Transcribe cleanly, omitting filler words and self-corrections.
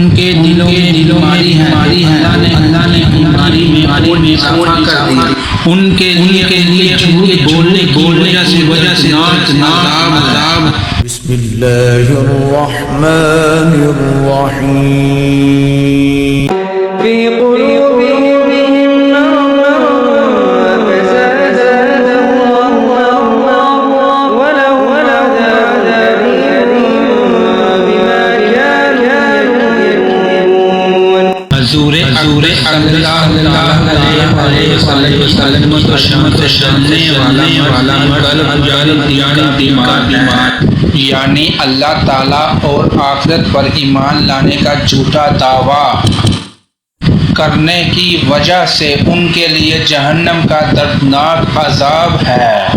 उनके दिलों में बीमारी है, अल्लाह ने बीमारी में सफा कर दी। उनके लिए झूठ बोलने की वजह से अज़ाब। बिस्मिल्लाहिर्रहमानिर्रहीम। फी क़ुलूबिहिम मरज़ फ़ज़ादहुमुल्लाहु वलहुम अज़ाबun बिमा कानू यकज़िबून। हज़ूर सल्लल्लाहु अलैहि वसल्लम तो शानने वाला बीमार यानी अल्लाह ताला और आखिरत पर ईमान लाने का झूठा दावा करने की वजह से उनके लिए जहन्नम का दर्दनाक अजाब है।